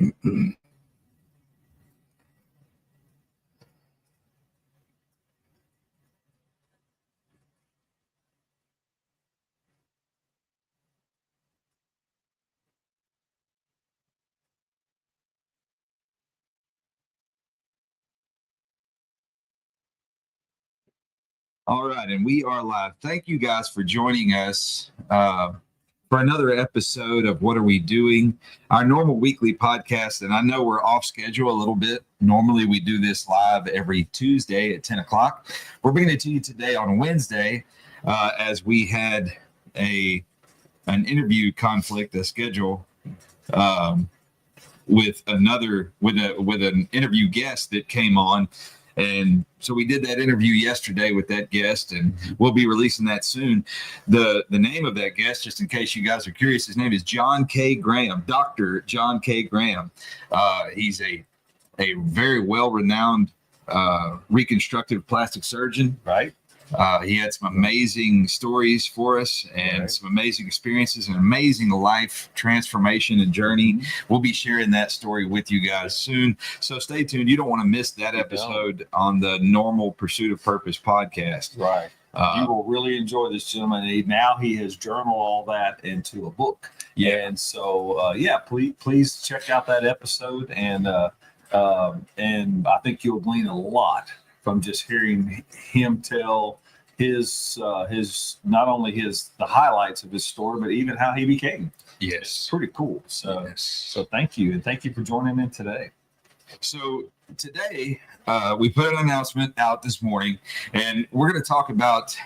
All right, and we are live. Thank you guys for joining us for another episode of What Are We Doing? Our normal weekly podcast. And I know we're off schedule a little bit. Normally, we do this live every Tuesday at 10 o'clock. We're bringing it to you today on Wednesday as we had an interview conflict, a schedule with an interview guest that came on. And so we did that interview yesterday with that guest, and we'll be releasing that soon. The name of that guest, just in case you guys are curious, his name is John K. Graham, Dr. John K. Graham. He's a very well-renowned reconstructive plastic surgeon. Right. He had some amazing stories for us and some amazing experiences, an amazing life transformation and journey. We'll be sharing that story with you guys soon. So stay tuned. You don't want to miss that episode on the normal Pursuit of Purpose podcast. Right. You will really enjoy this gentleman. Now he has journaled all that into a book. Yeah. And so, please check out that episode. And I think you'll glean a lot from just hearing him tell his not only the highlights of his story, but even how he became. Yes. It's pretty cool. So Yes. So thank you. And thank you for joining in today. So today we put an announcement out this morning, and we're going to talk about,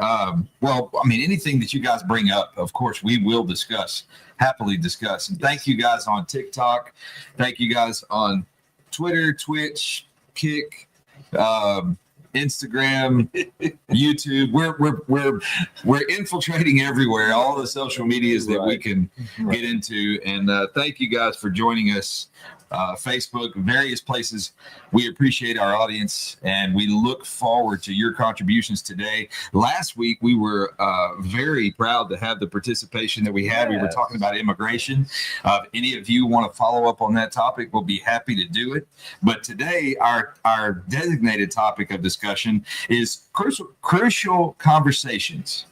anything that you guys bring up, of course, we will happily discuss. And thank you guys on TikTok. Thank you guys on Twitter, Twitch, Kick, Instagram, YouTube. We're infiltrating everywhere, all the social medias that we can get into. And thank you guys for joining us. Facebook, various places. We appreciate our audience, and we look forward to your contributions today. Last week, we were very proud to have the participation that we had. Yes. We were talking about immigration. If any of you want to follow up on that topic, we'll be happy to do it. But today, our designated topic of discussion is crucial conversations,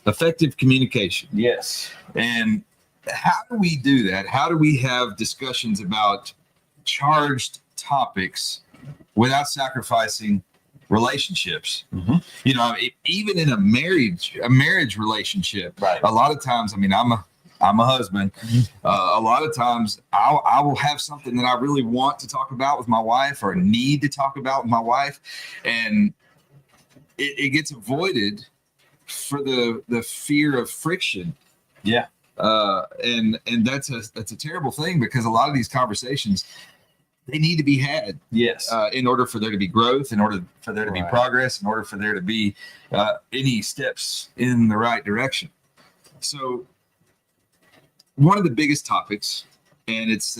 effective communication. Yes. And how do we do that? How do we have discussions about charged topics without sacrificing relationships? Even in a marriage relationship, a lot of times, I'm a husband. A lot of times I will have something that I really want to talk about with my wife or need to talk about with my wife. And it gets avoided for the fear of friction. Yeah. And that's a terrible thing, because a lot of these conversations, they need to be had. Yes. In order for there to be growth, in order for there to be progress, in order for there to be any steps in the right direction. So one of the biggest topics, and it's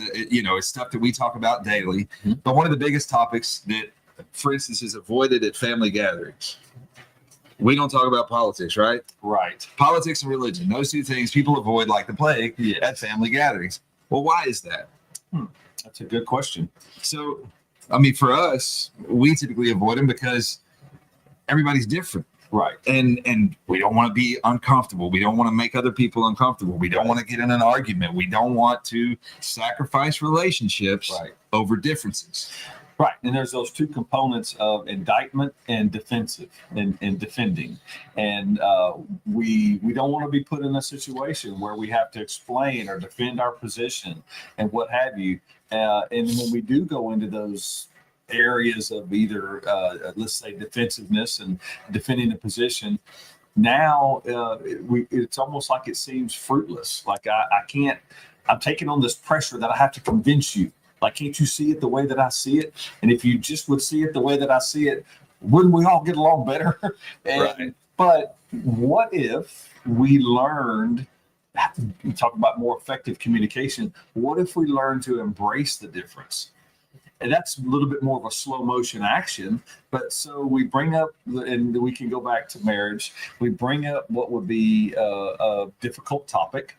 stuff that we talk about daily, but one of the biggest topics that, for instance, is avoided at family gatherings. We don't talk about politics, right? Right. Politics and religion, those two things people avoid like the plague at family gatherings. Well, why is that? That's a good question. So, for us, we typically avoid them because everybody's different. Right. And we don't want to be uncomfortable. We don't want to make other people uncomfortable. We don't want to get in an argument. We don't want to sacrifice relationships over differences. Right. And there's those two components of indictment and defensive and defending. And we don't want to be put in a situation where we have to explain or defend our position and what have you. And when we do go into those areas of either, let's say, defensiveness and defending the position, now it's almost like it seems fruitless. Like I'm taking on this pressure that I have to convince you. Like, can't you see it the way that I see it? And if you just would see it the way that I see it, wouldn't we all get along better? But what if we learned, we talk about more effective communication, what if we learned to embrace the difference? And that's a little bit more of a slow motion action. But so we bring up, and we can go back to marriage, we bring up what would be a difficult topic.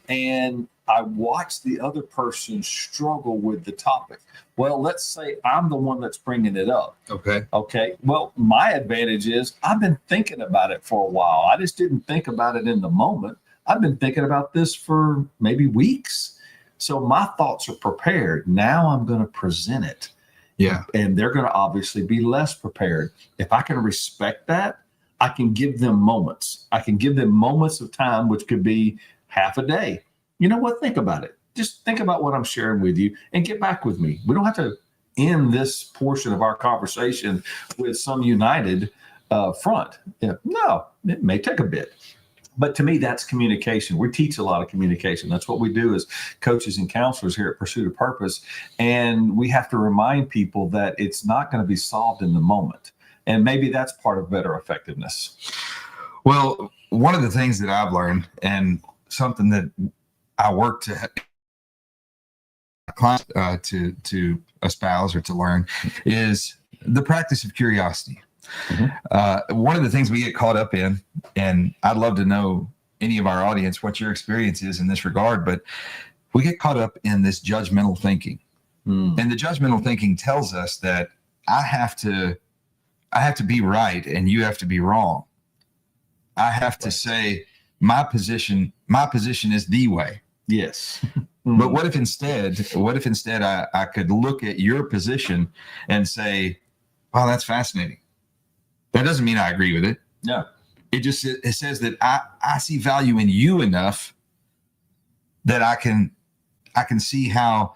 And I watch the other person struggle with the topic. Well, let's say I'm the one that's bringing it up. Okay. Okay. Well, my advantage is I've been thinking about it for a while. I just didn't think about it in the moment. I've been thinking about this for maybe weeks. So my thoughts are prepared. Now I'm going to present it. Yeah. And they're going to obviously be less prepared. If I can respect that, I can give them moments. I can give them moments of time, which could be half a day. You know what? Think about it. Just think about what I'm sharing with you and get back with me. We don't have to end this portion of our conversation with some united front. No, it may take a bit. But to me, that's communication. We teach a lot of communication. That's what we do as coaches and counselors here at Pursuit of Purpose. And we have to remind people that it's not going to be solved in the moment. And maybe that's part of better effectiveness. Well, one of the things that I've learned, and something that I work to to espouse or to learn, is the practice of curiosity. One of the things we get caught up in, and I'd love to know any of our audience what your experience is in this regard, but we get caught up in this judgmental thinking. And the judgmental thinking tells us that I have to be right and you have to be wrong. I have to say my position is the way. Yes. But what if instead I could look at your position and say, wow, that's fascinating. That doesn't mean I agree with it. No. It says that I see value in you enough that I can see how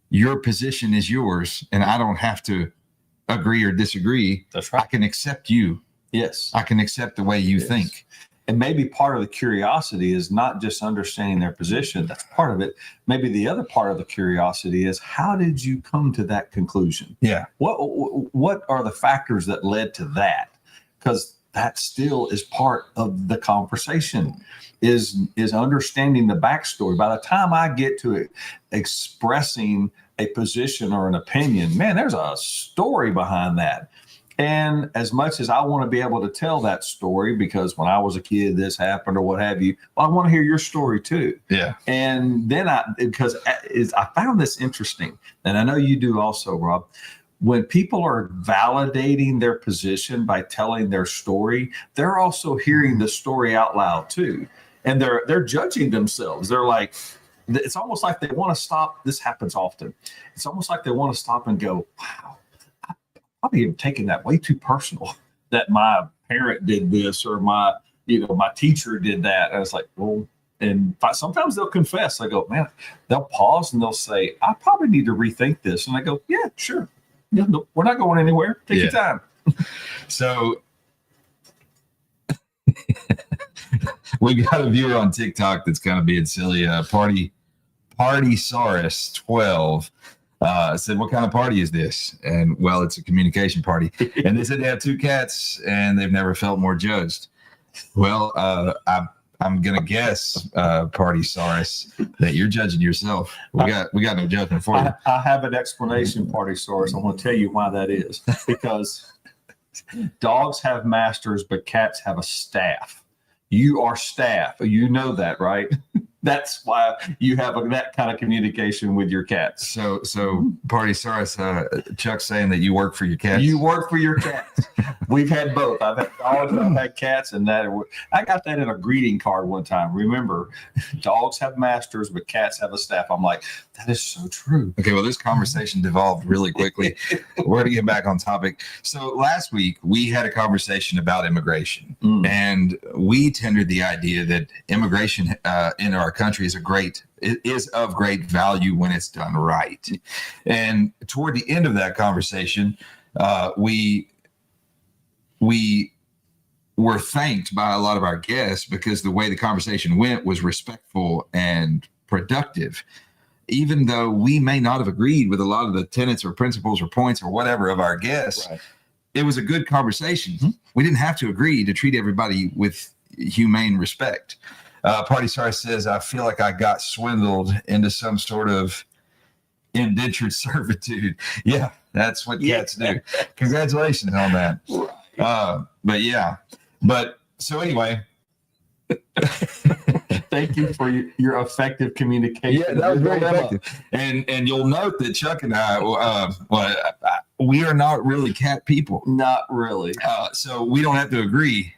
your position is yours and I don't have to agree or disagree. That's right. I can accept you. Yes. I can accept the way you think. And maybe part of the curiosity is not just understanding their position. That's part of it. Maybe the other part of the curiosity is, how did you come to that conclusion? Yeah. What are the factors that led to that? Because that still is part of the conversation, is understanding the backstory. By the time I get to it, expressing a position or an opinion, man, there's a story behind that. And as much as I want to be able to tell that story, because when I was a kid, this happened or what have you, well, I want to hear your story too. Yeah. And then I found this interesting, and I know you do also, Rob. When people are validating their position by telling their story, they're also hearing the story out loud too. And they're judging themselves. They're like, it's almost like they want to stop. This happens often. It's almost like they want to stop and go, wow, probably have taken that way too personal, that my parent did this or my teacher did that. And it's like, well, and sometimes they'll confess. I go, man, they'll pause and they'll say, I probably need to rethink this. And I go, yeah, sure. Yeah, no, we're not going anywhere. Take your time. So we got a viewer on TikTok that's kind of being silly. Party Saurus 12 said, what kind of party is this? And well, it's a communication party. And they said they have 2 cats and they've never felt more judged. Well, I'm gonna guess, Party Saurus, that you're judging yourself. We got no judgment for you. I have an explanation, Party Saurus. I'm going to tell you why that is. Because dogs have masters, but cats have a staff. You are staff. You know that, right? That's why you have that kind of communication with your cats. So Party Saurus, Chuck's saying that you work for your cats. You work for your cats. We've had both. I've had dogs, I've had cats, and I got that in a greeting card one time. Remember, dogs have masters, but cats have a staff. I'm like, that is so true. Okay, well, this conversation devolved really quickly. We're going to get back on topic. So last week, we had a conversation about immigration, and we tendered the idea that immigration in our country is of great value when it's done right. And toward the end of that conversation, we were thanked by a lot of our guests because the way the conversation went was respectful and productive. Even though we may not have agreed with a lot of the tenets or principles or points or whatever of our guests, right, it was a good conversation. We didn't have to agree to treat everybody with humane respect. Party Saurus says, I feel like I got swindled into some sort of indentured servitude. Yeah, that's what cats do. Congratulations on that. But so anyway. Thank you for your effective communication. Yeah, that was very effective. And you'll note that Chuck and I, we are not really cat people. Not really. So we don't have to agree,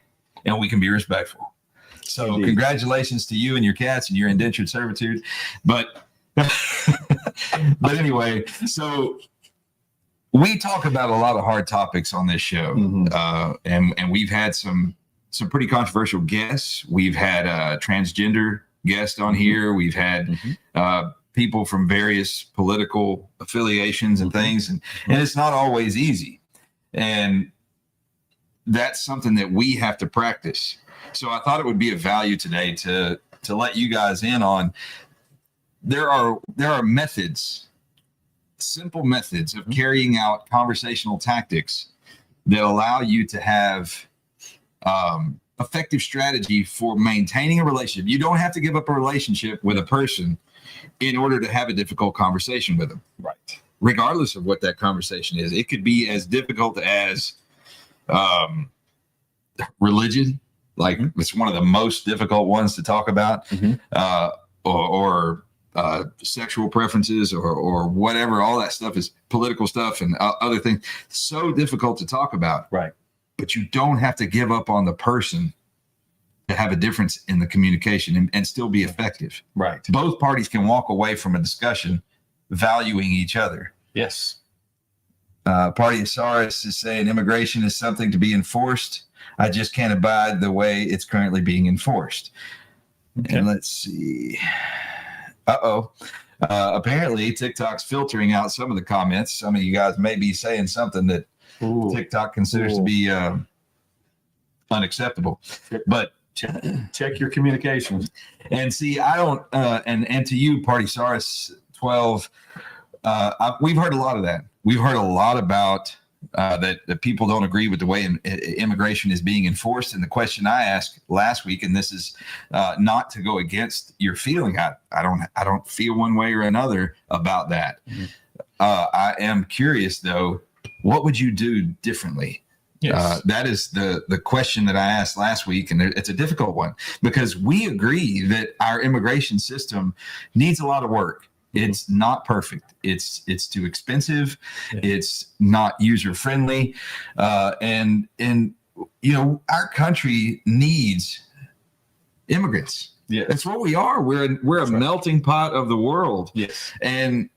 and we can be respectful. So Indeed. Congratulations to you and your cats and your indentured servitude. But anyway, so we talk about a lot of hard topics on this show, and we've had some pretty controversial guests. We've had a transgender guest on here. We've had people from various political affiliations and things, and it's not always easy. And that's something that we have to practice. So I thought it would be of value today to let you guys in on. There are methods, simple methods of carrying out conversational tactics that allow you to have effective strategy for maintaining a relationship. You don't have to give up a relationship with a person in order to have a difficult conversation with them. Right. Regardless of what that conversation is, it could be as difficult as religion. Like it's one of the most difficult ones to talk about, or sexual preferences, or whatever. All that stuff is political stuff and other things. So difficult to talk about. Right. But you don't have to give up on the person to have a difference in the communication and still be effective. Right. Both parties can walk away from a discussion valuing each other. Yes. Party Asaurus is saying immigration is something to be enforced. I just can't abide the way it's currently being enforced. Okay. And let's see. Apparently TikTok's filtering out some of the comments. Some of you guys may be saying something that TikTok considers to be unacceptable. But check your communications. And see, I don't, and to you, Party Asaurus 12, we've heard a lot of that. We've heard a lot about that people don't agree with the way immigration is being enforced. And the question I asked last week, and this is not to go against your feeling. I don't feel one way or another about that. I am curious though, what would you do differently? Yes. That is the question that I asked last week, and it's a difficult one because we agree that our immigration system needs a lot of work. It's not perfect. It's too expensive. Yeah. It's not user friendly, and you know our country needs immigrants. Yeah, that's what we are. We're a melting pot of the world. Yes, and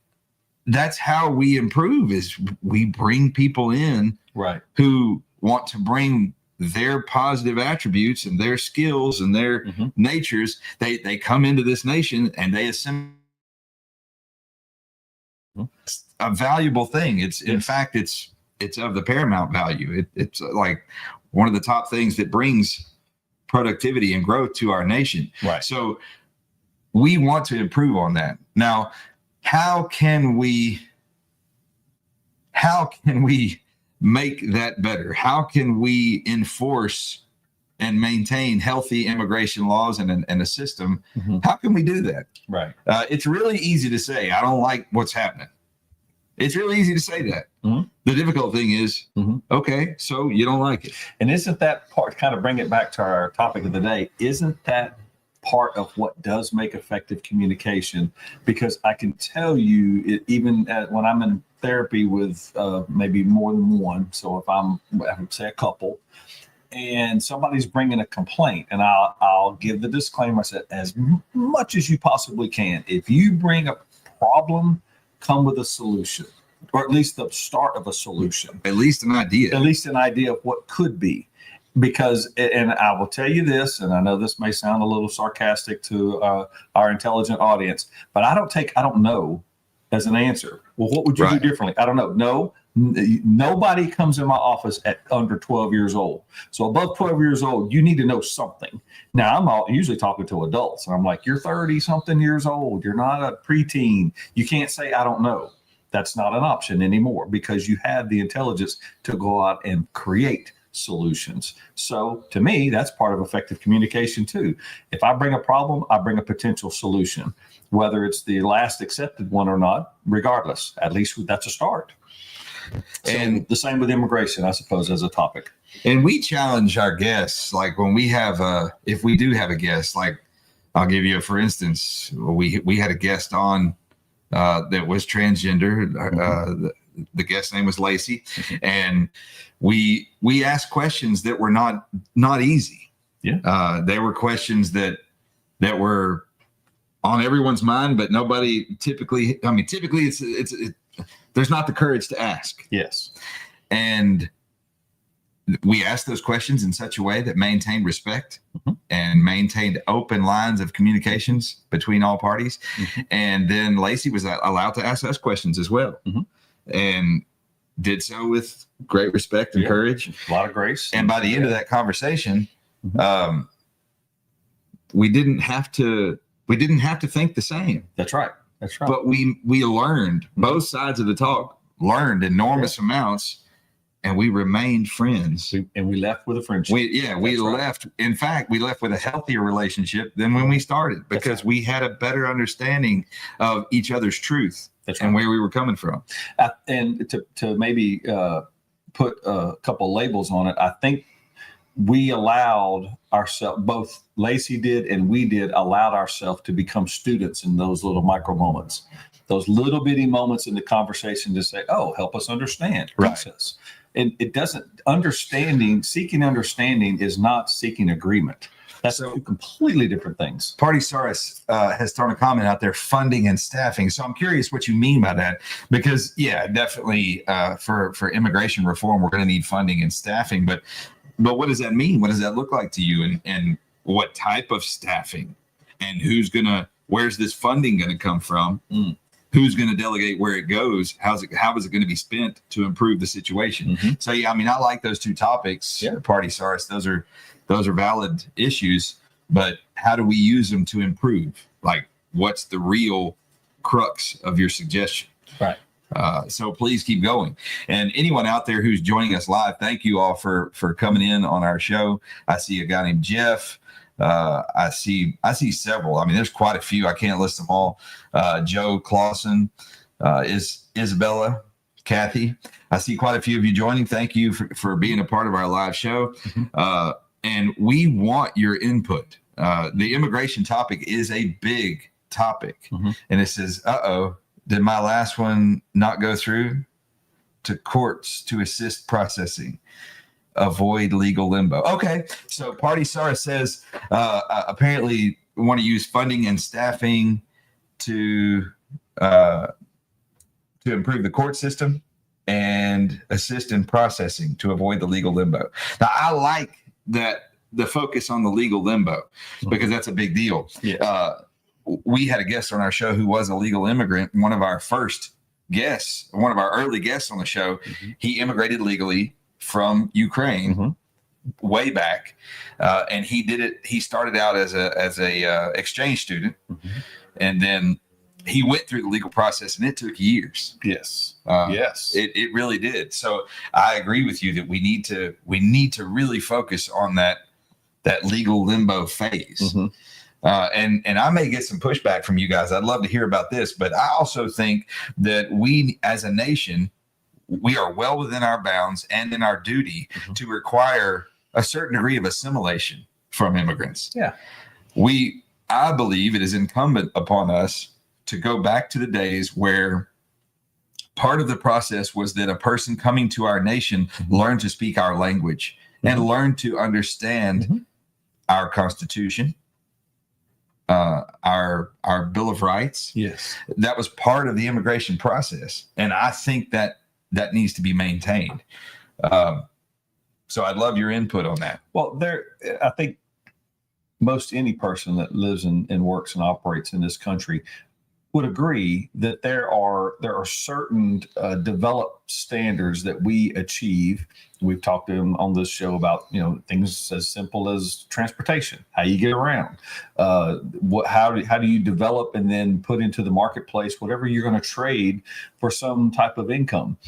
that's how we improve. Is we bring people in, right, who want to bring their positive attributes and their skills and their natures. They come into this nation and they assimilate. It's a valuable thing. It's in fact, it's of the paramount value. It's like one of the top things that brings productivity and growth to our nation. Right. So we want to improve on that. Now, how can we make that better? How can we enforce and maintain healthy immigration laws and a system? How can we do that? Right. It's really easy to say, I don't like what's happening. It's really easy to say that. The difficult thing is, okay, so you don't like it. And isn't that part, kind of bring it back to our topic of the day, isn't that part of what does make effective communication? Because I can tell you, even when I'm in therapy with maybe more than one, so if I would say a couple, and somebody's bringing a complaint, and I'll give the disclaimer, I said, as much as you possibly can, if you bring a problem, come with a solution, or at least the start of a solution. At least an idea. At least an idea of what could be. Because, and I will tell you this, and I know this may sound a little sarcastic to our intelligent audience, but I don't know as an answer. Well, what would you do differently? I don't know. No, nobody comes in my office at under 12 years old. So above 12 years old, you need to know something. Now, I'm usually talking to adults, and I'm like, you're 30-something years old. You're not a preteen. You can't say, I don't know. That's not an option anymore because you have the intelligence to go out and create solutions. So to me, that's part of effective communication too. If I bring a problem, I bring a potential solution, whether it's the last accepted one or not, regardless, at least that's a start. And the same with immigration, I suppose, as a topic. And we challenge our guests, like when we have if we do have a guest, like I'll give you for instance. We had a guest on that was transgender. The guest name was Lacey, and we asked questions that were not easy. Yeah, they were questions that were on everyone's mind, but nobody typically. I mean, typically it's there's not the courage to ask. Yes, and we asked those questions in such a way that maintained respect and maintained open lines of communications between all parties. And then Lacey was allowed to ask us questions as well, and did so with great respect and courage. A lot of grace. And by the end of that conversation, we didn't have to think the same. That's right. That's right. But we learned, both sides of the talk learned enormous amounts. And we remained friends. And we left with a friendship. We left. In fact, we left with a healthier relationship than when we started, because we had a better understanding of each other's truth and where we were coming from. And to maybe put a couple labels on it, I think we allowed ourselves, both Lacey did and we did, allowed ourselves to become students in those little micro moments, those little bitty moments in the conversation to say, "Oh, help us understand." Right. Us. And it doesn't seeking understanding is not seeking agreement. That's two completely different things. Party Saurus has thrown a comment out there, funding and staffing. So I'm curious what you mean by that, because definitely for immigration reform, we're going to need funding and staffing. But what does that mean? What does that look like to you? And what type of staffing? And where's this funding going to come from? Who's going to delegate where it goes? How is it going to be spent to improve the situation? So I mean, I like those two topics. Party Saurus, those are valid issues, but how do we use them to improve? Like, what's the real crux of your suggestion? Right. So please keep going. And anyone out there who's joining us live, thank you all for coming in on our show. I see a guy named Jeff. I see several. I mean, there's quite a few. I can't list them all. Joe Clausen, Isabella, Kathy. I see quite a few of you joining. Thank you for being a part of our live show. And we want your input. The immigration topic is a big topic. And it says, did my last one not go through? To courts to assist processing. Avoid legal limbo. Okay, so Party Saurus says apparently we want to use funding and staffing to improve the court system and assist in processing to avoid the legal limbo. Now, I like that the focus on the legal limbo, because that's a big deal. We had a guest on our show who was a legal immigrant. One of our first guests, one of our early guests on the show, he immigrated legally from Ukraine way back, and he did it. He started out as a exchange student, and then he went through the legal process, and it took years. Yes, it really did. So I agree with you that we need to really focus on that legal limbo phase. And I may get some pushback from you guys. I'd love to hear about this, but I also think that we, as a nation, we are well within our bounds and in our duty to require a certain degree of assimilation from immigrants. I believe it is incumbent upon us to go back to the days where part of the process was that a person coming to our nation learned to speak our language and learned to understand our Constitution, our Bill of Rights. Yes. That was part of the immigration process. And I think that needs to be maintained. So I'd love your input on that. Well, I think most any person that lives and works and operates in this country would agree that there are certain developed standards that we achieve. We've talked to them on this show about things as simple as transportation, how you get around, how do you develop and then put into the marketplace whatever you're going to trade for some type of income.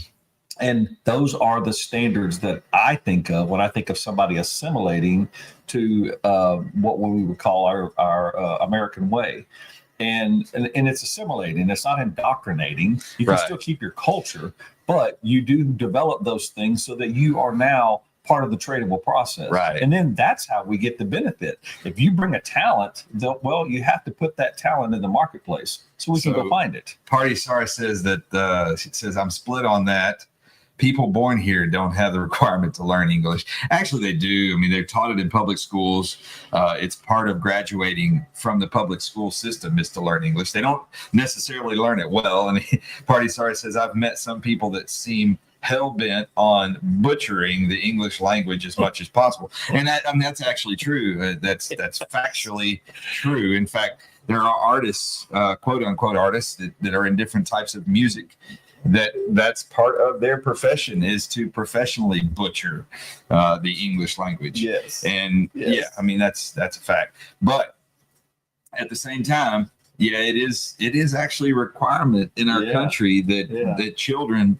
And those are the standards that I think of when I think of somebody assimilating to what we would call our American way. And it's assimilating. It's not indoctrinating. You can still keep your culture, but you do develop those things so that you are now part of the tradable process. Right. And then that's how we get the benefit. If you bring a talent, well, you have to put that talent in the marketplace so we can go find it. Party Sarah says that she says, I'm split on that. People born here don't have the requirement to learn English. Actually, they do. I mean, they're taught it in public schools. It's part of graduating from the public school system is to learn English. They don't necessarily learn it well. And Party Sarah says, I've met some people that seem hell-bent on butchering the English language as much as possible. And that's actually true. That's factually true. In fact, there are artists, quote unquote artists that are in different types of music that's part of their profession is to professionally butcher the English language. Yes. And yeah, I mean, that's a fact. But at the same time, yeah, it is actually a requirement in our country that children,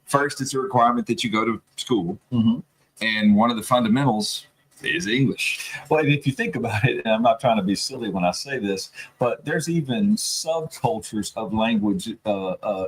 first, it's a requirement that you go to school. Mm-hmm. And one of the fundamentals is English. Well, if you think about it, and I'm not trying to be silly when I say this, but there's even subcultures of language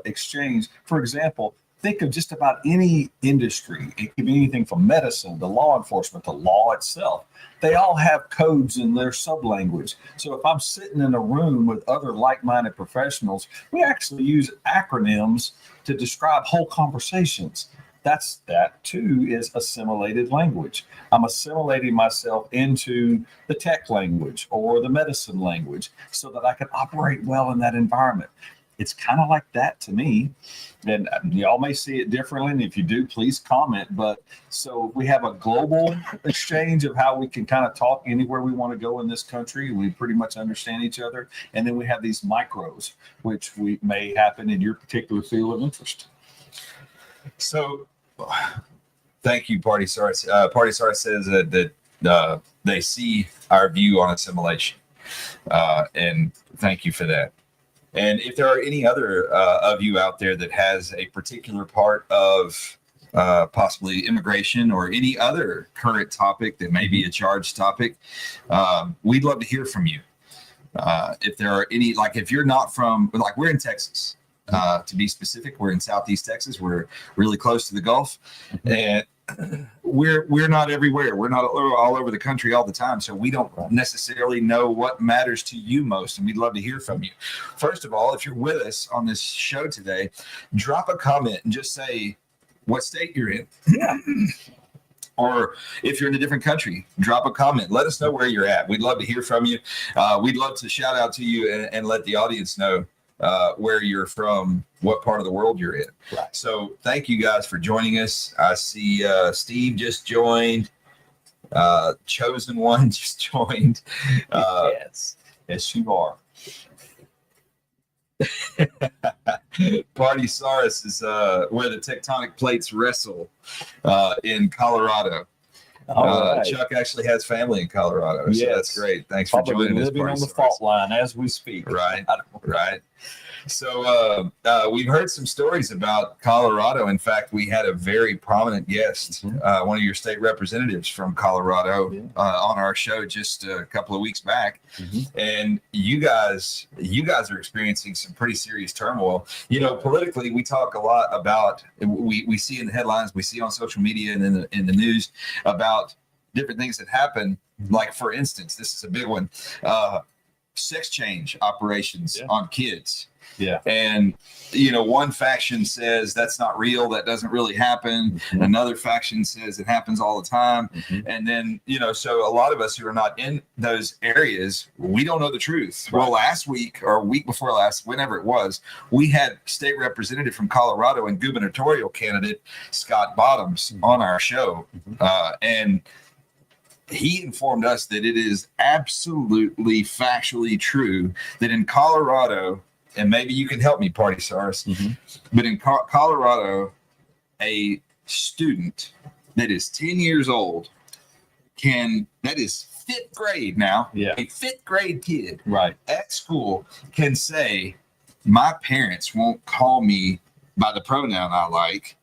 exchange. For example, think of just about any industry. It could be anything from medicine to law enforcement to law itself. They all have codes in their sub-language. So if I'm sitting in a room with other like-minded professionals, we actually use acronyms to describe whole conversations. That too is assimilated language. I'm assimilating myself into the tech language or the medicine language so that I can operate well in that environment. It's kind of like that to me. And y'all may see it differently. And if you do, please comment. But so we have a global exchange of how we can kind of talk anywhere we want to go in this country. We pretty much understand each other. And then we have these micros, which may happen in your particular field of interest. So, thank you, Party Sarah. Party Sarah says that they see our view on assimilation, and thank you for that. And if there are any other of you out there that has a particular part of possibly immigration or any other current topic that may be a charged topic, we'd love to hear from you. If there are any, like if you're not from, like we're in Texas. To be specific, we're in Southeast Texas. We're really close to the Gulf, and we're not everywhere. We're not all over the country all the time, so we don't necessarily know what matters to you most, and we'd love to hear from you. First of all, if you're with us on this show today, drop a comment and just say what state you're in. Or if you're in a different country, drop a comment. Let us know where you're at. We'd love to hear from you. We'd love to shout out to you and let the audience know where you're from, what part of the world you're in. Right. So thank you guys for joining us. I see Steve just joined. Chosen One just joined. Yes, you are. Party Saurus is where the tectonic plates wrestle in Colorado. Right. Chuck actually has family in Colorado, so that's great. Thanks for joining us. Living on the fault line as we speak. Right. So we've heard some stories about Colorado. In fact, we had a very prominent guest, one of your state representatives from Colorado, on our show just a couple of weeks back. And you guys are experiencing some pretty serious turmoil. You know, politically, we talk a lot about, we see in the headlines, we see on social media and in the news about different things that happen. Like, for instance, this is a big one, sex change operations on kids. Yeah. And, you know, one faction says that's not real. That doesn't really happen. Another faction says it happens all the time. And then, you know, so a lot of us who are not in those areas, we don't know the truth. Right. Well, last week or week before last, whenever it was, we had state representative from Colorado and gubernatorial candidate Scott Bottoms on our show. And he informed us that it is absolutely factually true that in Colorado, and maybe you can help me, Party Saurus, but in Colorado, a student that is 10 years old that is fifth grade now, a fifth grade kid at school can say, my parents won't call me by the pronoun I like,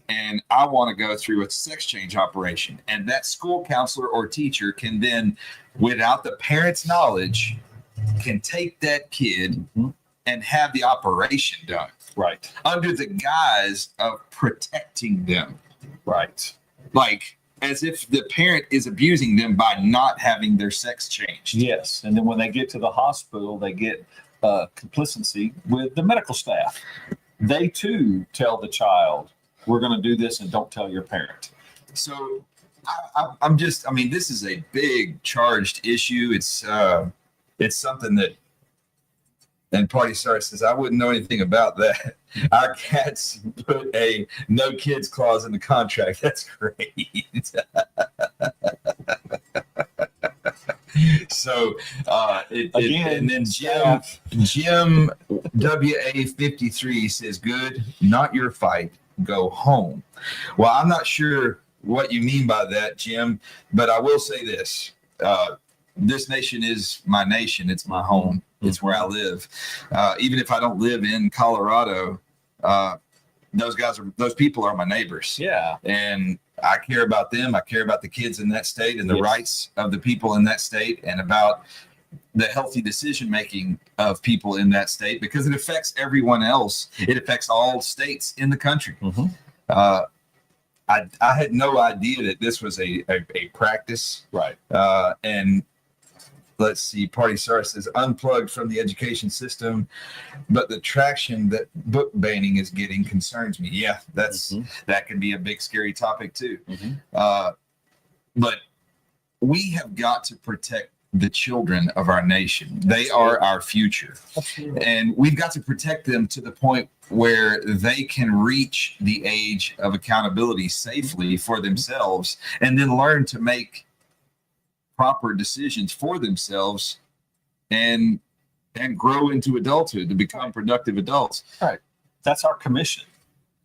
and I want to go through a sex change operation. And that school counselor or teacher can then, without the parent's knowledge, can take that kid and have the operation done. Right. Under the guise of protecting them. Right. like as if the parent is abusing them by not having their sex changed. Yes. And then when they get to the hospital, they get complicity with the medical staff. They too tell the child, we're going to do this and don't tell your parent. So I'm just, I mean, this is a big charged issue. It's something that, and Party Star says, I wouldn't know anything about that. Our cats put a no kids clause in the contract. That's great. So, and then Jim WA53 says, good, not your fight, go home. Well, I'm not sure what you mean by that, Jim, but I will say this. This nation is my nation. It's my home. It's where I live. Even if I don't live in Colorado, those people are my neighbors. Yeah. And I care about them. I care about the kids in that state and the rights of the people in that state, and about the healthy decision making of people in that state, because it affects everyone else. It affects all states in the country. I had no idea that this was a practice. Right. And let's see, Party Star says, unplugged from the education system, but the traction that book banning is getting concerns me. Yeah, that can be a big, scary topic too. But we have got to protect the children of our nation. They are our future. And we've got to protect them to the point where they can reach the age of accountability safely for themselves, and then learn to make proper decisions for themselves and grow into adulthood to become productive adults. Right. That's our commission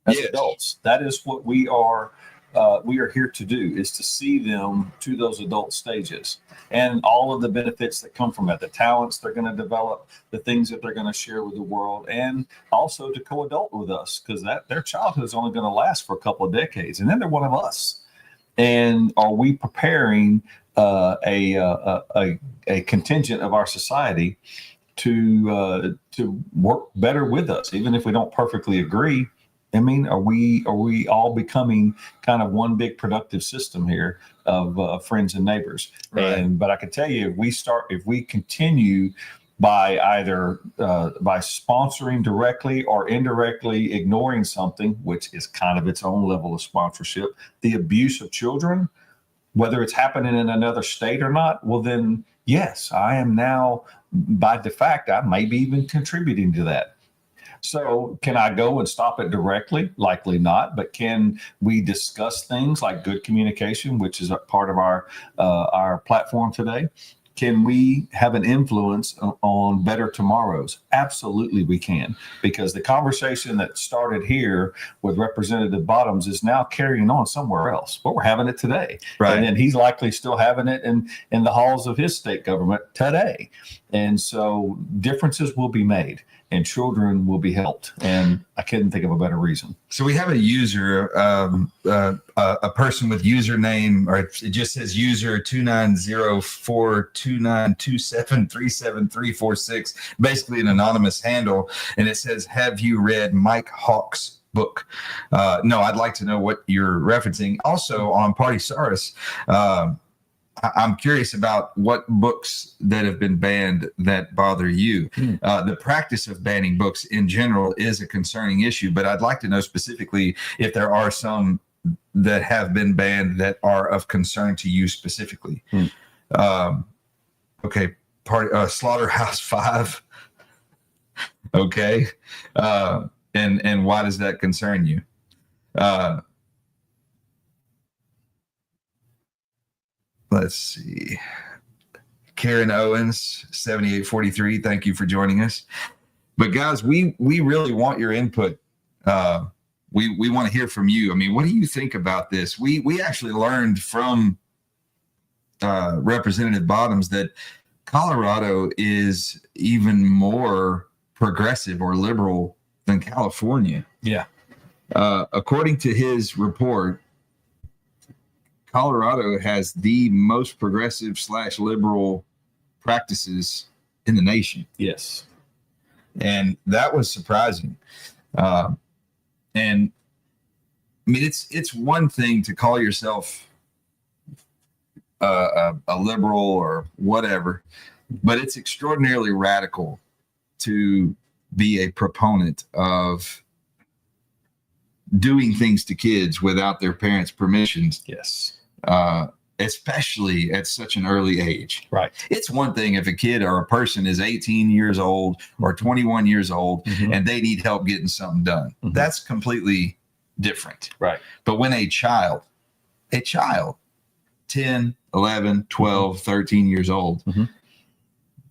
as adults. That is what we are here to do, is to see them to those adult stages and all of the benefits that come from it, the talents they're going to develop, the things that they're going to share with the world, and also to co-adult with us, because their childhood is only going to last for a couple of decades, and then they're one of us. And are we preparing a contingent of our society to work better with us, even if we don't perfectly agree? I mean, are we all becoming kind of one big productive system here of friends and neighbors? Right. But I can tell you, if we continue by either by sponsoring directly or indirectly ignoring something, which is kind of its own level of sponsorship, the abuse of children, whether it's happening in another state or not, well, then, yes, I am now, by de facto, I may be even contributing to that. So can I go and stop it directly? Likely not. But can we discuss things like good communication, which is a part of our platform today? Can we have an influence on better tomorrows? Absolutely, we can, because the conversation that started here with Representative Bottoms is now carrying on somewhere else. But we're having it today. Right. And then he's likely still having it in the halls of his state government today. And so differences will be made, and children will be helped. And I couldn't think of a better reason. So we have a user, a person with username, or it just says user 290429273736, basically an anonymous handle. And it says, have you read Mike Hawk's book? No, I'd like to know what you're referencing. Also on Party Saurus, I'm curious about what books that have been banned that bother you. The practice of banning books in general is a concerning issue, but I'd like to know specifically if there are some that have been banned that are of concern to you specifically. Okay, Slaughterhouse 5. Okay, and why does that concern you? Let's see. Karen Owens, 7843. Thank you for joining us. But guys, we really want your input. We want to hear from you. I mean, what do you think about this? We actually learned from Representative Bottoms that Colorado is even more progressive or liberal than California. Yeah. According to his report, Colorado has the most progressive / liberal practices in the nation. Yes. And that was surprising. And I mean, it's one thing to call yourself a liberal or whatever, but it's extraordinarily radical to be a proponent of doing things to kids without their parents' permissions. Yes. Especially at such an early age. Right. It's one thing if a kid or a person is 18 years old or 21 years old and they need help getting something done. That's completely different. Right. But when a child, 10, 11, 12, 13 years old,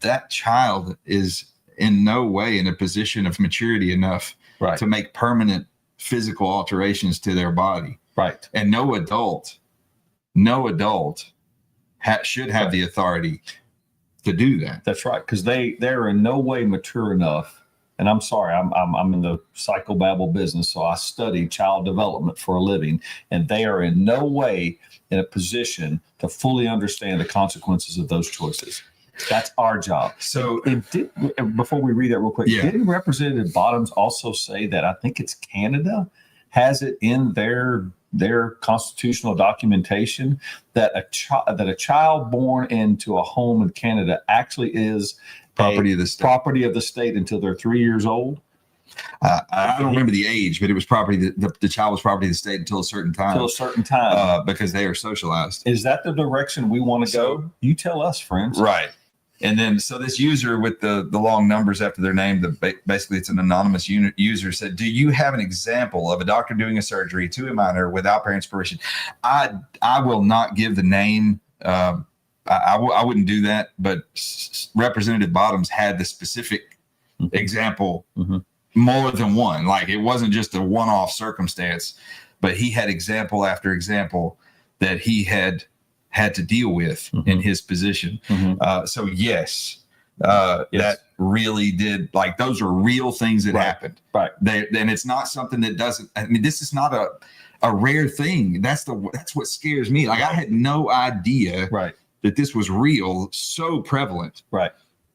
that child is in no way in a position of maturity enough to make permanent physical alterations to their body. Right. And no adult should have the authority to do that. That's right, because they're in no way mature enough. And I'm sorry, I'm in the psychobabble business, so I study child development for a living, and they are in no way in a position to fully understand the consequences of those choices. That's our job. So, before we read that real quick, didn't Representative Bottoms also say that I think it's Canada has it in their constitutional documentation that a child born into a home in Canada actually is property of the state. Property of the state until they're 3 years old? I don't remember the age, but it was property. The child was property of the state until a certain time. Because they are socialized. Is that the direction we want to go? You tell us, friends. Right. And then, so this user with the long numbers after their name, basically it's an anonymous user, said, do you have an example of a doctor doing a surgery to a minor without parents' permission? I will not give the name. I wouldn't do that. But Representative Bottoms had the specific example, more than one. Like, it wasn't just a one-off circumstance, but he had example after example that he had to deal with in his position. So yes, that really did, like, those are real things that happened. Right. And it's not something that doesn't, I mean, this is not a rare thing. That's what scares me. Like, I had no idea that this was real, so prevalent. Right.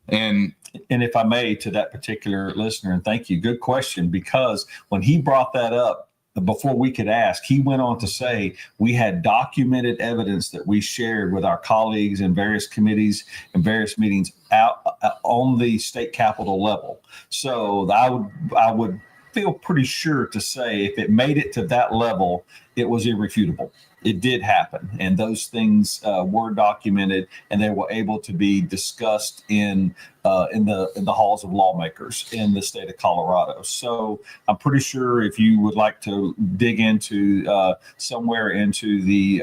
And if I may, to that particular listener, and thank you, good question, because when he brought that up, before we could ask, he went on to say we had documented evidence that we shared with our colleagues in various committees and various meetings out on the state capitol level. So I would feel pretty sure to say if it made it to that level, it was irrefutable. It did happen, and those things were documented, and they were able to be discussed in the halls of lawmakers in the state of Colorado. So I'm pretty sure if you would like to dig into somewhere into the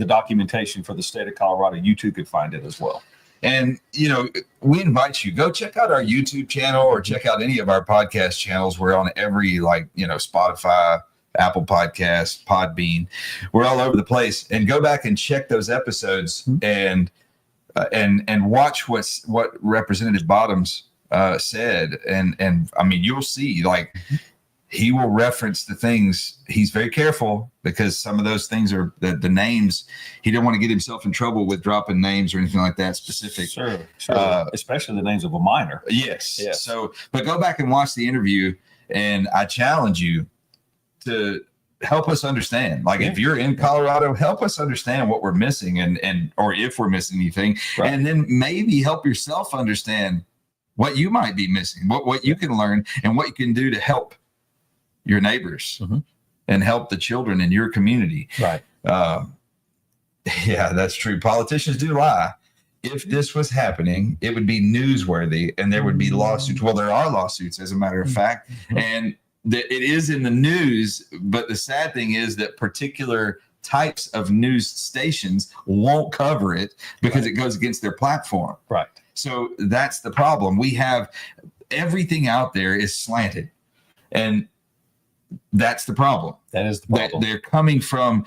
documentation for the state of Colorado, you too could find it as well. And, we invite you, go check out our YouTube channel or check out any of our podcast channels. We're on every, Spotify, Apple Podcasts, Podbean. We're all over the place. And go back and check those episodes and watch what Representative Bottoms said. And I mean, you'll see, he will reference the things. He's very careful because some of those things are the names. He didn't want to get himself in trouble with dropping names or anything like that specific. Sure. Especially the names of a minor. Yes. So, but go back and watch the interview, and I challenge you to help us understand. If you're in Colorado, help us understand what we're missing or if we're missing anything, and then maybe help yourself understand what you might be missing, what you can learn and what you can do to help your neighbors and help the children in your community. Right. Yeah, that's true. Politicians do lie. If this was happening, it would be newsworthy and there would be lawsuits. Well, there are lawsuits, as a matter of fact, and that it is in the news. But the sad thing is that particular types of news stations won't cover it because it goes against their platform. Right. So that's the problem. We have everything out there is slanted, and that's the problem. That is the problem. They're coming from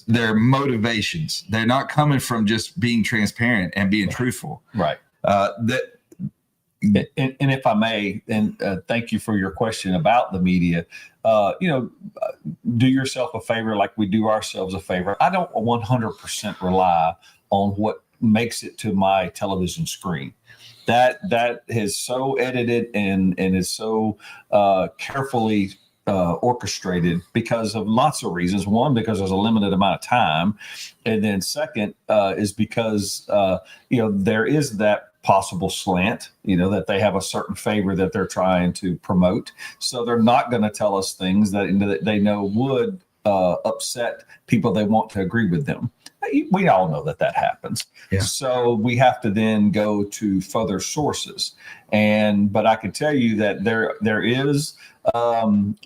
their motivations. They're not coming from just being transparent and being truthful. Right. And if I may, and thank you for your question about the media, do yourself a favor like we do ourselves a favor. I don't 100% rely on what makes it to my television screen. That is so edited and is so carefully orchestrated because of lots of reasons. One, because there's a limited amount of time, and then second is because there is that possible slant, that they have a certain favor that they're trying to promote. So they're not going to tell us things that they know would upset people they want to agree with them. We all know that happens. Yeah. So we have to then go to further sources. But I can tell you that there is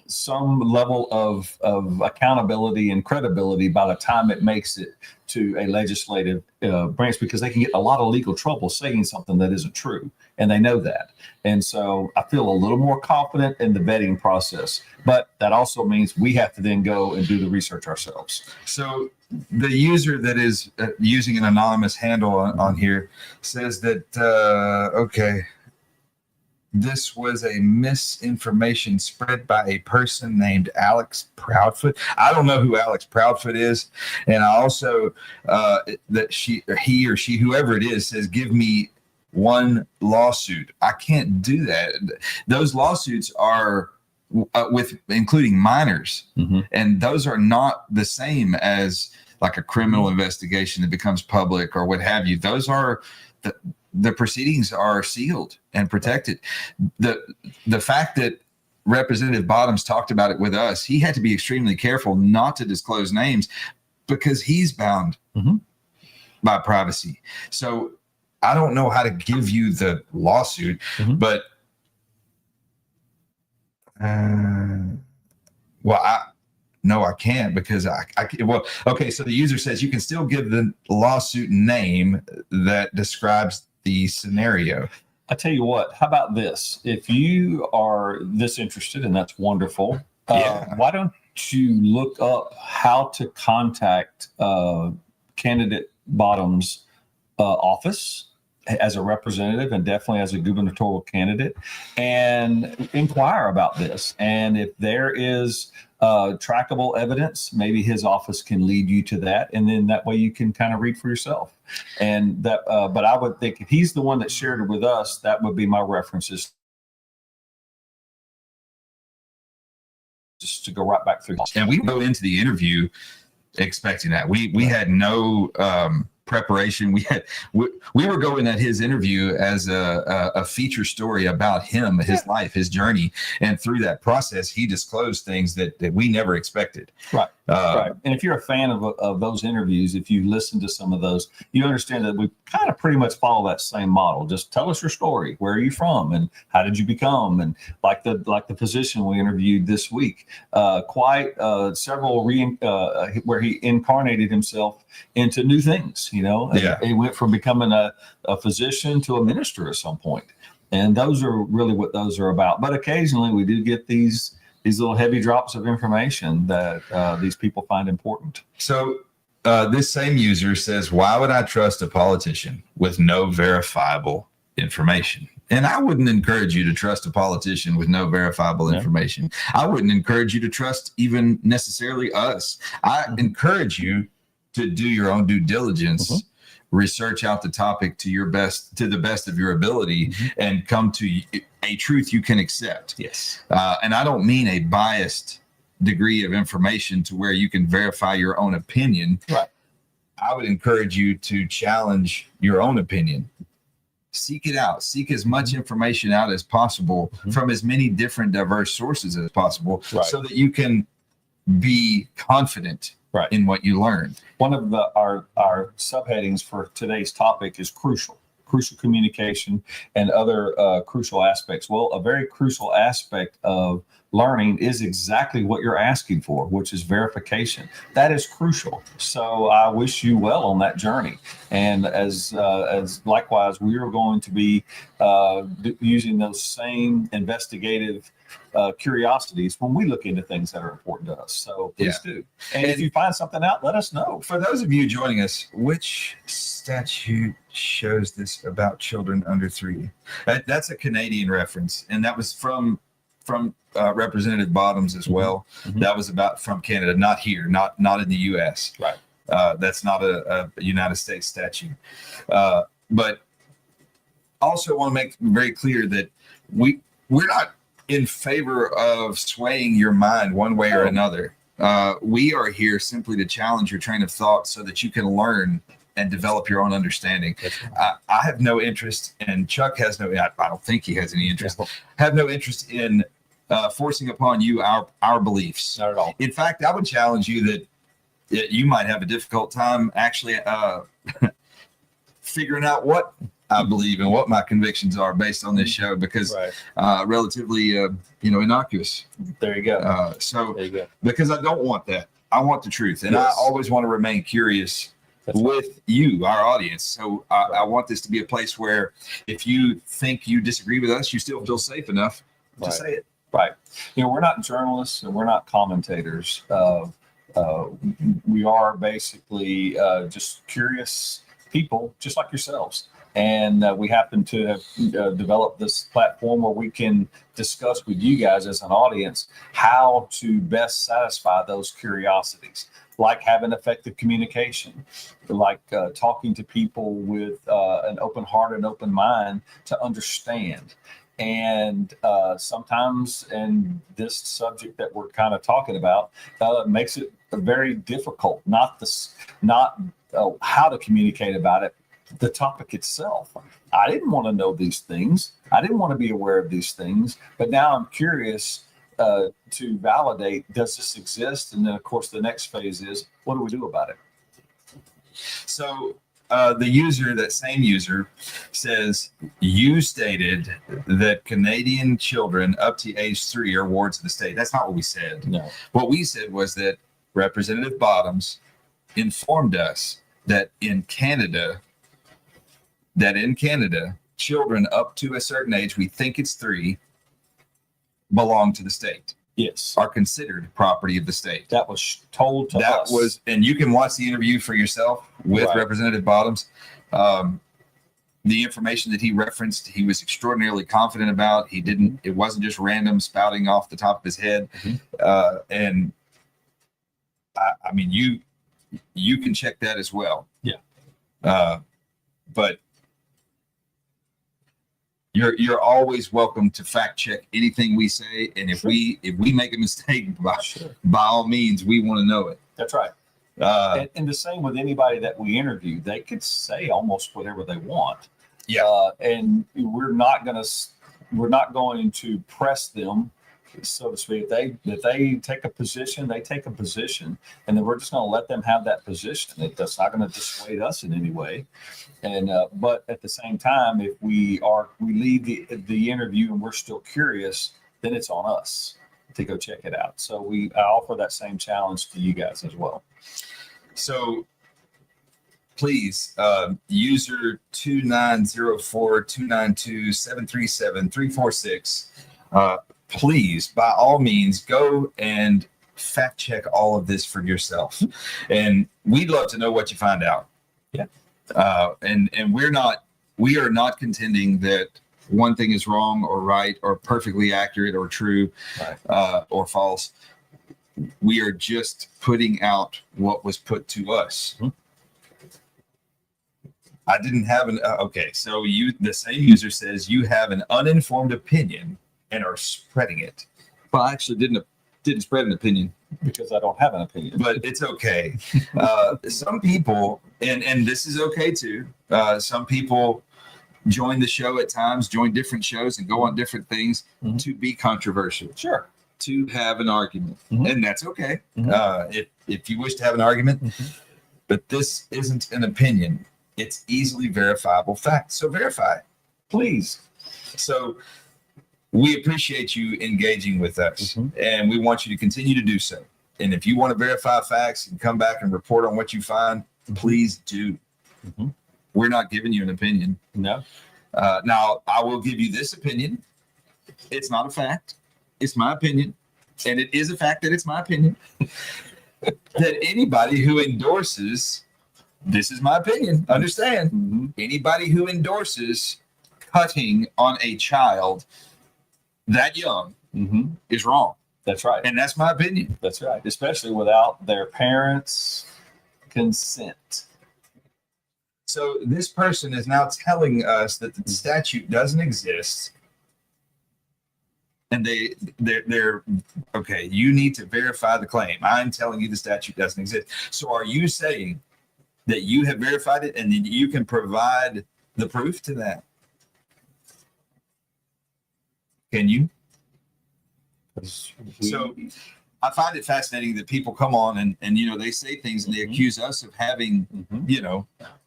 some level of accountability and credibility by the time it makes it to a legislative branch, because they can get a lot of legal trouble saying something that isn't true, and they know that. And so I feel a little more confident in the vetting process, but that also means we have to then go and do the research ourselves. So the user that is using an anonymous handle on here says that, okay, this was a misinformation spread by a person named Alex Proudfoot. I don't know who Alex Proudfoot is. And I also, that he or she, whoever it is, says, give me one lawsuit. I can't do that. Those lawsuits are including minors. Mm-hmm. And those are not the same as like a criminal investigation that becomes public or what have you. Those are the proceedings are sealed and protected. The fact that Representative Bottoms talked about it with us, he had to be extremely careful not to disclose names because he's bound mm-hmm. by privacy. So I don't know how to give you the lawsuit, mm-hmm. but I can't because I okay. So the user says you can still give the lawsuit name that describes the scenario. I tell you what, how about this? If you are this interested, and that's wonderful, why don't you look up how to contact candidate Bottoms' office as a representative and definitely as a gubernatorial candidate, and inquire about this. And if there is trackable evidence, maybe his office can lead you to that, and then that way you can kind of read for yourself. And that, but I would think if he's the one that shared it with us, that would be my references, just to go right back through. And we go into the interview expecting that. We had no preparation. We were going at his interview as a feature story about him, his life, his journey, and through that process, he disclosed things that we never expected. Right. Right. And if you're a fan of those interviews, if you listen to some of those, you understand that we kind of pretty much follow that same model. Just tell us your story. Where are you from, and how did you become? And like the physician we interviewed this week, several where he incarnated himself into new things. Yeah. He went from becoming a physician to a minister at some point. And those are really what those are about. But occasionally we do get these little heavy drops of information that these people find important. So this same user says, why would I trust a politician with no verifiable information? And I wouldn't encourage you to trust a politician with no verifiable information. I wouldn't encourage you to trust even necessarily us. I encourage you to do your own due diligence, mm-hmm. research out the topic to the best of your ability, mm-hmm. and come to a truth you can accept. Yes. And I don't mean a biased degree of information to where you can verify your own opinion. Right. I would encourage you to challenge your own opinion. Seek it out. Seek as much information out as possible, mm-hmm. from as many different diverse sources as possible, so that you can be confident in what you learn. One of our subheadings for today's topic is crucial communication and other crucial aspects. Well, a very crucial aspect of learning is exactly what you're asking for, which is verification. That is crucial. So I wish you well on that journey. And as likewise, we are going to be using those same investigative curiosities when we look into things that are important to us. So please do. And if you find something out, let us know. For those of you joining us, which statute shows this about children under 3? That's a Canadian reference, and that was from Representative Bottoms as well. Mm-hmm. That was from Canada, not here, not in the U.S. Right. That's not a United States statute. But also want to make very clear that we're not in favor of swaying your mind one way or another. We are here simply to challenge your train of thought so that you can learn and develop your own understanding. I have no interest, and Chuck has no, I don't think he has any interest, have no interest in forcing upon you our beliefs. Not at all. In fact, I would challenge you that you might have a difficult time actually figuring out what I believe and what my convictions are based on this show, because relatively, innocuous. There you go. So There you go. because I don't want that. I want the truth, and Yes. I always want to remain curious with you, our audience. So I want this to be a place where if you think you disagree with us, you still feel safe enough to say it. Right. We're not journalists and we're not commentators. We are basically just curious people, just like yourselves. And we happen to have developed this platform where we can discuss with you guys as an audience how to best satisfy those curiosities, like having effective communication, like talking to people with an open heart and open mind to understand. And sometimes, in this subject that we're kind of talking about, makes it very difficult. Not how to communicate about it, the topic itself. I didn't want to know these things. I didn't want to be aware of these things. But now I'm curious to validate, does this exist? And then, of course, the next phase is, what do we do about it? So that same user says, you stated that Canadian children up to age 3 are wards of the state. That's not what we said. No. What we said was that Representative Bottoms informed us that in Canada, children up to a certain age, we think it's 3, belong to the state. Yes. Are considered property of the state. That was told to us. And you can watch the interview for yourself with Representative Bottoms. The information that he referenced, he was extraordinarily confident about. It wasn't just random spouting off the top of his head. And I mean, you can check that as well. Yeah. But you're always welcome to fact check anything we say, and if we make a mistake, by all means, we want to know it. That's right. And the same with anybody that we interview, they could say almost whatever they want. Yeah. And we're not going to press them, so to speak. If they take a position, they take a position, and then we're just going to let them have that position. That's not going to dissuade us in any way. And but at the same time, if we leave the interview and we're still curious, then it's on us to go check it out. So I offer that same challenge to you guys as well. So please, user 2904-292-737-346, please, by all means, go and fact check all of this for yourself. And we'd love to know what you find out. Yeah. And we are not contending that one thing is wrong or right or perfectly accurate or true, or false. We are just putting out what was put to us. I didn't have okay. So the same user says you have an uninformed opinion and are spreading it. Well, I actually didn't spread an opinion because I don't have an opinion, but it's okay. Some people, and this is okay too. Some people join the show at times, join different shows and go on different things to be controversial. Sure. To have an argument, and that's okay. If you wish to have an argument, but this isn't an opinion. It's easily verifiable fact. So verify, please. So we appreciate you engaging with us, and we want you to continue to do so. And if you want to verify facts and come back and report on what you find, please do. We're not giving you an opinion. No. Now, I will give you this opinion. It's not a fact. It's my opinion. And it is a fact that it's my opinion. That anybody who endorses, this is my opinion, understand, anybody who endorses cutting on a child that young is wrong. That's right. And that's my opinion. That's right. Especially without their parents' consent. So this person is now telling us that the statute doesn't exist and they're okay. You need to verify the claim. I'm telling you the statute doesn't exist. So are you saying that you have verified it and then you can provide the proof to that? Can you? So I find it fascinating that people come on and they say things and they accuse us of having,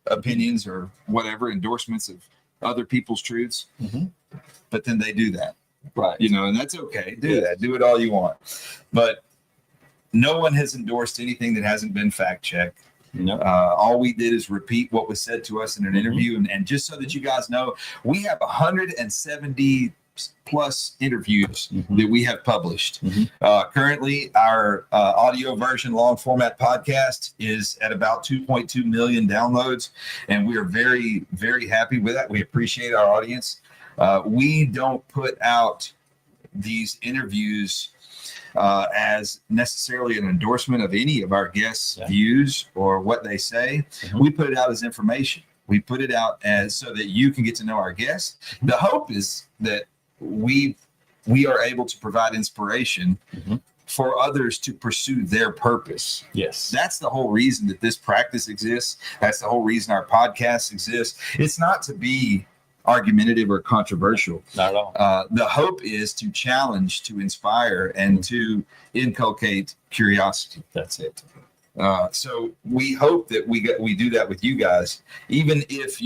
opinions or whatever, endorsements of other people's truths. But then they do that. Right. And that's okay. Do that. Do it all you want. But no one has endorsed anything that hasn't been fact checked. No. All we did is repeat what was said to us in an interview. And just so that you guys know, we have 170 plus interviews that we have published. Currently, our audio version long format podcast is at about 2.2 million downloads. And we are very, very happy with that. We appreciate our audience. We don't put out these interviews as necessarily an endorsement of any of our guests' views or what they say. We put it out as information. We put it out as so that you can get to know our guests. The hope is that we are able to provide inspiration for others to pursue their purpose. Yes. That's the whole reason that this practice exists. That's the whole reason our podcast exists. It's not to be argumentative or controversial. Not at all. The hope is to challenge, to inspire, and to inculcate curiosity. That's it. So we hope that we do that with you guys, even if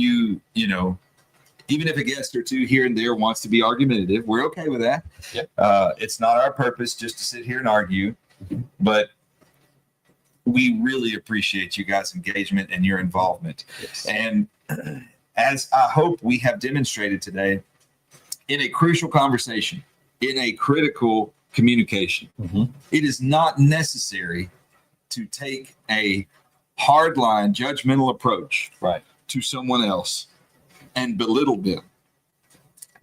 even if a guest or two here and there wants to be argumentative, we're okay with that. Yep. It's not our purpose just to sit here and argue, but we really appreciate you guys' engagement and your involvement. Yes. And as I hope we have demonstrated today, in a crucial conversation, in a critical communication, it is not necessary to take a hardline, judgmental approach to someone else and belittle them,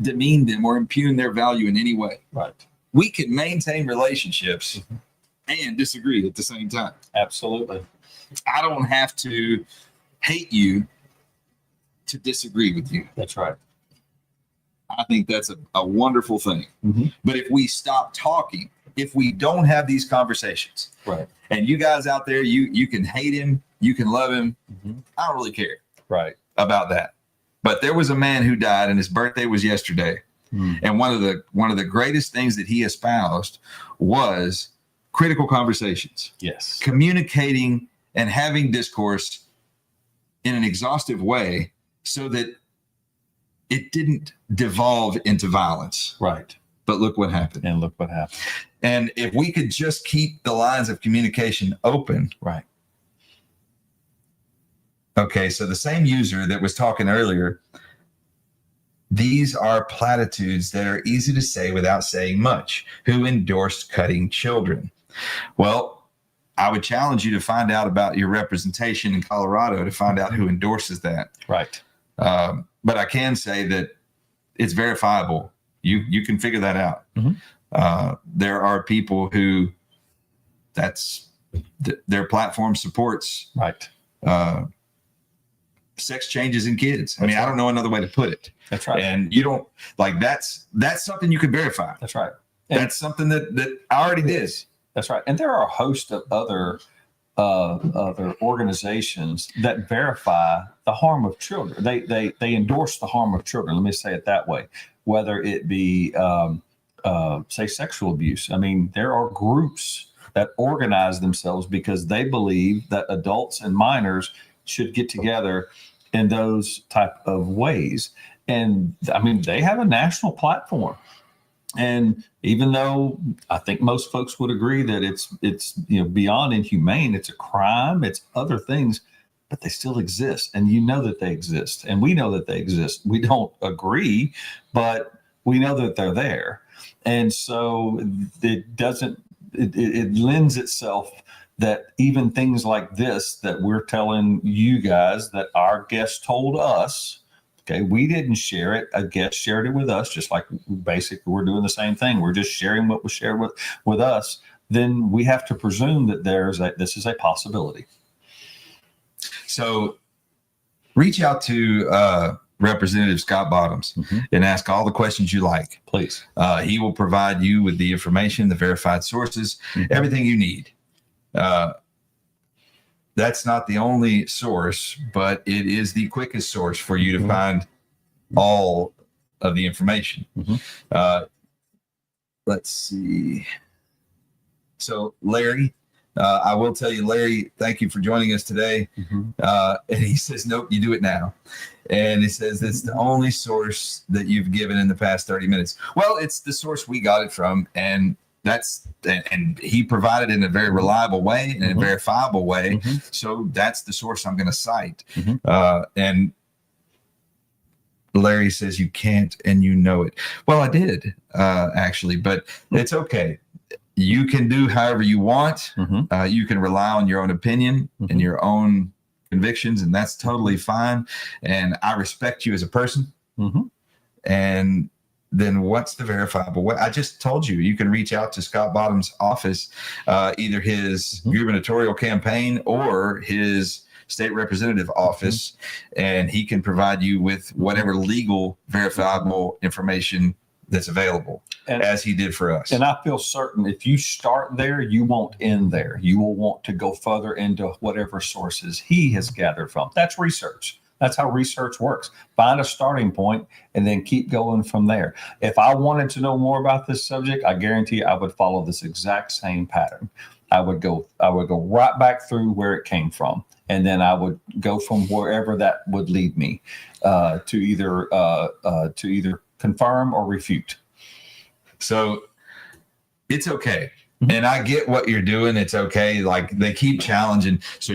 demean them, or impugn their value in any way. Right. We can maintain relationships and disagree at the same time. Absolutely. I don't have to hate you to disagree with you. That's right. I think that's a wonderful thing. But if we stop talking, if we don't have these conversations, and you guys out there, you can hate him, you can love him. I don't really care about that. But there was a man who died and his birthday was yesterday. And one of the greatest things that he espoused was critical conversations. Yes. Communicating and having discourse in an exhaustive way so that it didn't devolve into violence. Right. But look what happened. And look what happened. And if we could just keep the lines of communication open. Right. Okay, so the same user that was talking earlier, these are platitudes that are easy to say without saying much. Who endorsed cutting children? Well, I would challenge you to find out about your representation in Colorado to find out who endorses that. Right. But I can say that it's verifiable. You can figure that out. There are people who their platform supports. Right. Sex changes in kids. I mean, I don't know another way to put it. That's right. And you don't that's something you can verify. That's right. That's something that I already did. That's right. And there are a host of other organizations that verify the harm of children. They endorse the harm of children. Let me say it that way. Whether it be say sexual abuse. I mean, there are groups that organize themselves because they believe that adults and minors should get together in those type of ways. And I mean, they have a national platform. And even though I think most folks would agree that it's beyond inhumane, it's a crime, it's other things, but they still exist. And you know that they exist. And we know that they exist. We don't agree, but we know that they're there. And so it lends itself that even things like this that we're telling you guys that our guests told us, okay, we didn't share it. A guest shared it with us, just like basically we're doing the same thing. We're just sharing what was shared with us. Then we have to presume that this is a possibility. So reach out to Representative Scott Bottoms and ask all the questions you like. Please. He will provide you with the information, the verified sources, everything you need. That's not the only source, but it is the quickest source for you to find all of the information. Let's see. So, Larry, I will tell you, Larry, thank you for joining us today. And he says, nope, you do it now. And he says, it's the only source that you've given in the past 30 minutes. Well, it's the source we got it from. And and he provided it in a very reliable way and a verifiable way. So that's the source I'm going to cite. And Larry says, you can't, and you know it. Well, I did, actually, but it's okay. You can do however you want. You can rely on your own opinion and your own convictions, and that's totally fine. And I respect you as a person. And then what's the verifiable way? I just told you, you can reach out to Scott Bottoms' office, either his gubernatorial campaign or his state representative office, and he can provide you with whatever legal verifiable information that's available, as he did for us. And I feel certain if you start there, you won't end there. You will want to go further into whatever sources he has gathered from. That's research. That's how research works. Find a starting point and then keep going from there. If I wanted to know more about this subject, I guarantee I would follow this exact same pattern. I would go right back through where it came from, and then I would go from wherever that would lead me to either confirm or refute. So it's okay. And I get what you're doing. It's okay. Like, they keep challenging. So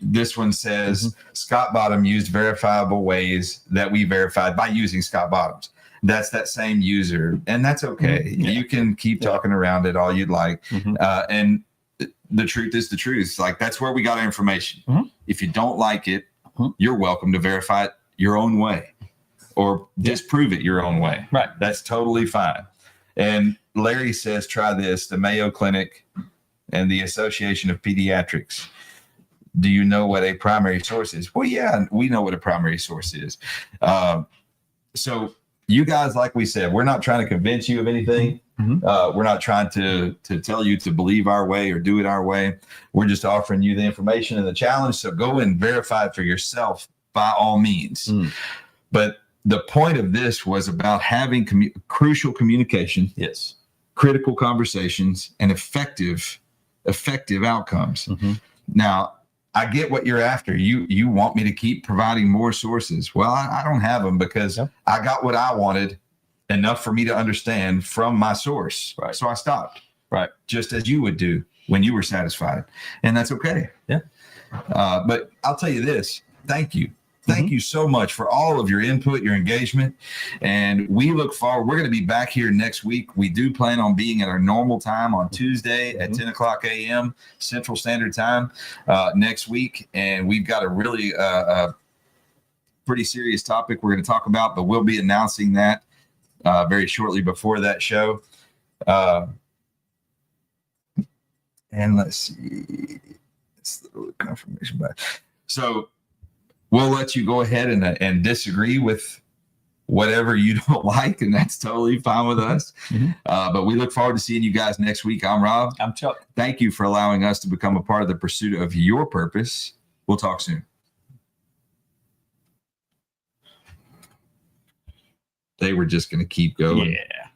this one says Scott Bottom used verifiable ways that we verified by using Scott Bottoms. That's that same user, and that's okay. You can keep talking around it all you'd like. And the truth is the truth. Like, that's where we got our information. If you don't like it, you're welcome to verify it your own way or disprove it your own way. Right. That's totally fine. And Larry says, try this, the Mayo Clinic and the Association of Pediatrics. Do you know what a primary source is? Well, yeah, we know what a primary source is. So you guys, like we said, we're not trying to convince you of anything. We're not trying to tell you to believe our way or do it our way. We're just offering you the information and the challenge. So go and verify it for yourself by all means. But the point of this was about having crucial communication, critical conversations, and effective outcomes. Now, I get what you're after. You want me to keep providing more sources. Well, I don't have them because I got what I wanted, enough for me to understand from my source. Right. So I stopped. Right. Just as you would do when you were satisfied. And that's okay. But I'll tell you this. Thank you. Thank you so much for all of your input, your engagement. And we look forward. We're going to be back here next week. We do plan on being at our normal time on Tuesday at 10 o'clock a.m. Central Standard Time next week. And we've got a really pretty serious topic we're going to talk about, but we'll be announcing that very shortly before that show. And let's see. It's the confirmation back. So we'll let you go ahead and disagree with whatever you don't like, and that's totally fine with us. But we look forward to seeing you guys next week. I'm Rob. I'm Chuck. Thank you for allowing us to become a part of the pursuit of your purpose. We'll talk soon. They were just going to keep going. Yeah.